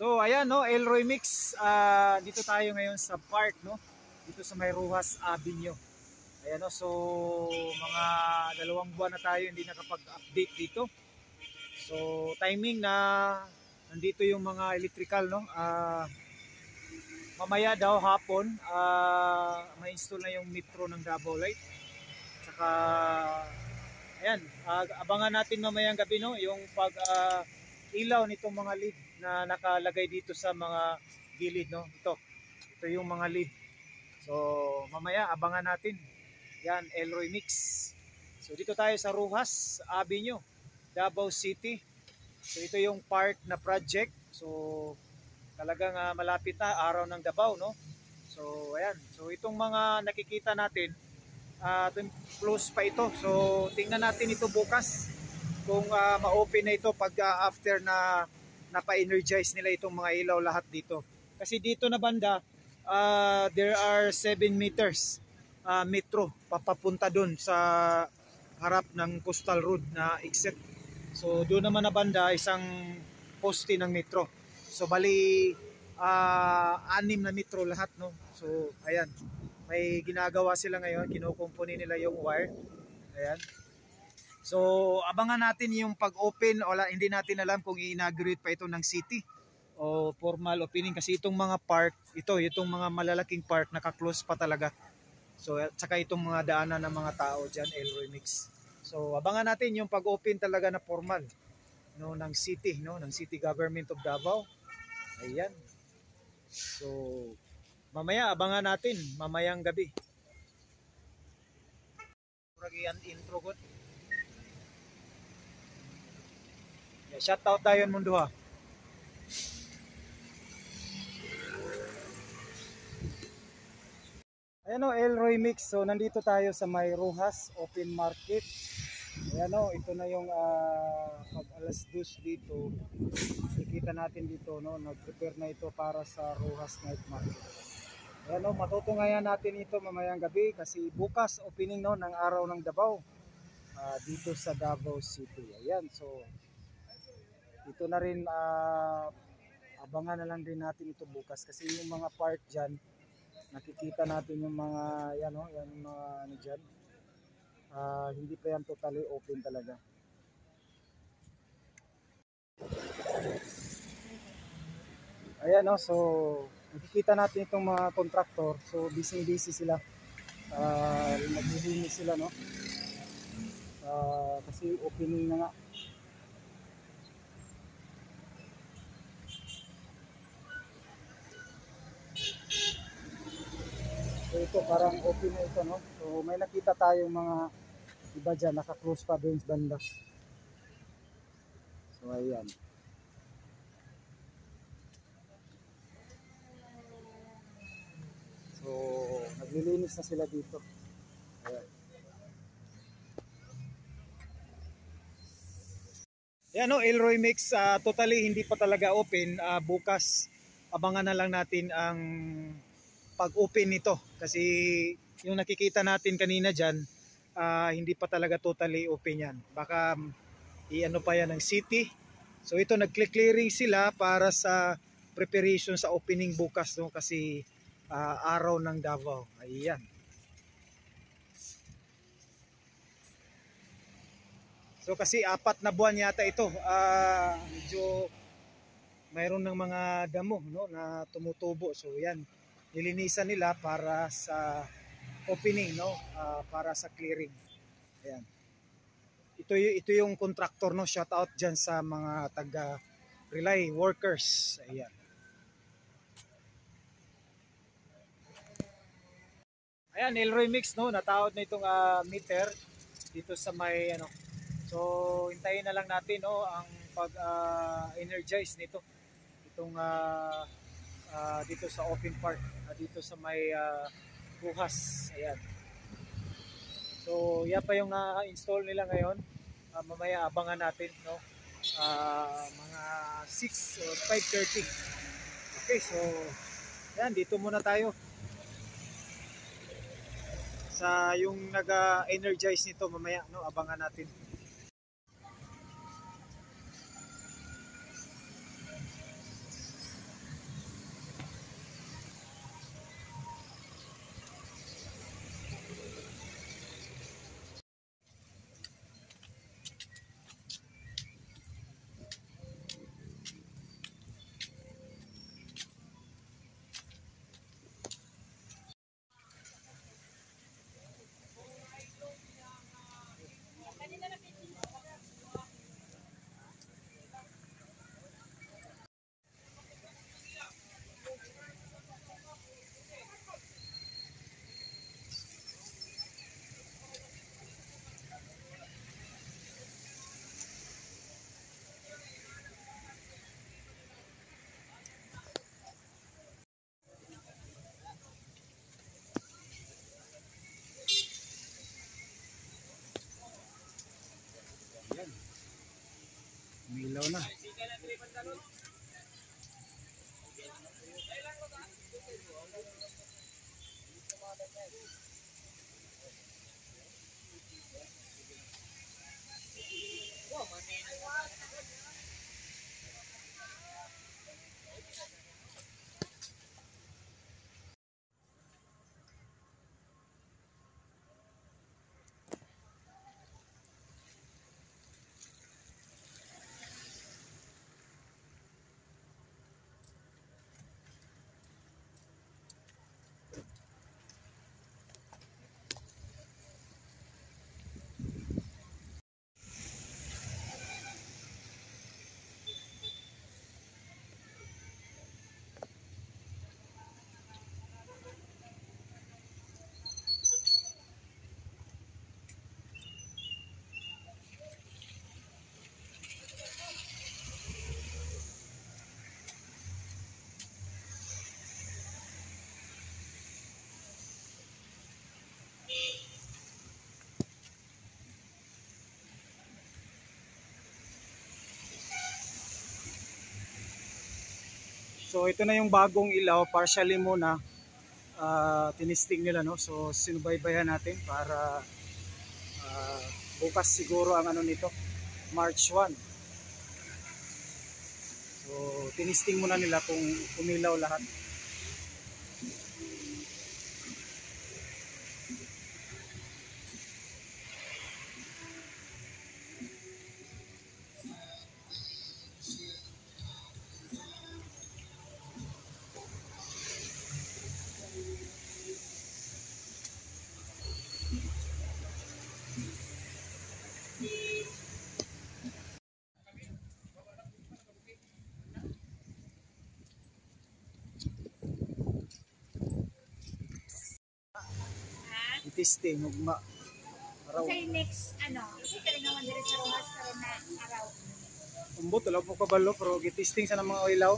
So ayan no, Elroy Mix, dito tayo ngayon sa park no, dito sa may Roxas Avenue. Ayan no, so mga 2 buwan na tayo hindi nakapag-update dito. So timing na nandito yung mga electrical no, mamaya daw hapon ma-install na yung metro ng Davao Light. Saka ayan, abangan natin mamayang gabi no, yung pag ilaw nitong mga lead na nakalagay dito sa mga gilid no. Ito yung mga lead. So mamaya abangan natin. Yan, Elroy Mix. So dito tayo sa Roxas Avenue, Davao City. So ito yung park na project. So talagang malapit na araw ng Davao no. So ayan. So itong mga nakikita natin close pa ito. So tingnan natin ito bukas kung ma-open na ito pag after na napa-energize nila itong mga ilaw lahat dito. Kasi dito na banda there are 7 meters metro papapunta doon sa harap ng Coastal Road na exit. So doon naman na banda isang poste ng metro. So bali 6 na metro lahat no. So ayan, may ginagawa sila ngayon, kinukumpuni nila yung wire. Ayan. So abangan natin yung pag-open. Hindi natin alam kung i-inaugurate pa ito ng city o formal opening kasi itong mga park, itong mga malalaking park naka-close pa talaga. So at saka itong mga daanan ng mga tao diyan, Elroy Mix. So abangan natin yung pag-open talaga na formal no ng city no, ng City Government of Davao. Ayan. So mamaya abangan natin mamayang gabi. Yan intro ko. Shout out dayon mundo ha. Ayan o, Elroy Mix. So nandito tayo sa may Roxas Open Market. Ayan o, ito na yung pag alas 2 dito. Nakikita natin dito no, nag-prepare na ito para sa Roxas Night Market. Ayan o, matutungayan natin ito mamayang gabi kasi bukas opening no ng araw ng Davao dito sa Davao City. Ayan, so ito na rin abangan na lang din natin ito bukas kasi yung mga park dyan nakikita natin yung mga yan no, yan yung mga ano dyan, hindi pa yan totally open talaga. Ayan no, so nakikita natin itong mga contractor, so busy sila, naglilinis sila no, kasi opening na nga. So ito parang open na ito no. So may nakita tayong mga iba dyan naka-close pa doon sa banda. So ayan. So naglilinis na sila dito. Ayan. Yan no, Elroy Mix, totally hindi pa talaga open. Bukas abangan na lang natin ang pag-open nito kasi yung nakikita natin kanina dyan hindi pa talaga totally open yan. Baka i-ano pa yan ng city. So ito nag-clearing sila para sa preparation sa opening bukas no, kasi araw ng Davao. Ayan. So kasi 4 na buwan yata ito, medyo mayroon ng mga damo no, na tumutubo. So yan, nilinisan nila para sa opening no, para sa clearing. Ayan. Ito yung contractor no, shout out diyan sa mga taga relay workers. Ayan. Ayan, Elroy Mix no, natawad na itong meter dito sa may ano. So hintayin na lang natin no ang pag energize nito. Itong dito sa open park, dito sa may Roxas. Ayan. So yan pa yung install nila ngayon. Mamaya abangan natin no, mga 6 or 5:30. Okay, so yan, dito muna tayo sa yung nag-energize nito. Mamaya no, abangan natin. Umilaw na. So ito na yung bagong ilaw, partially muna tinisting nila, no. So sinubaybayan natin para bukas siguro ang ano nito, March 1. So tinisting muna nila kung umilaw lahat. Itisting ugma. Araw. Say next ano, kasi kaya naman dire sa rumas karon na araw. Umbot wala po kabalo pero gitisting sa mga ilaw.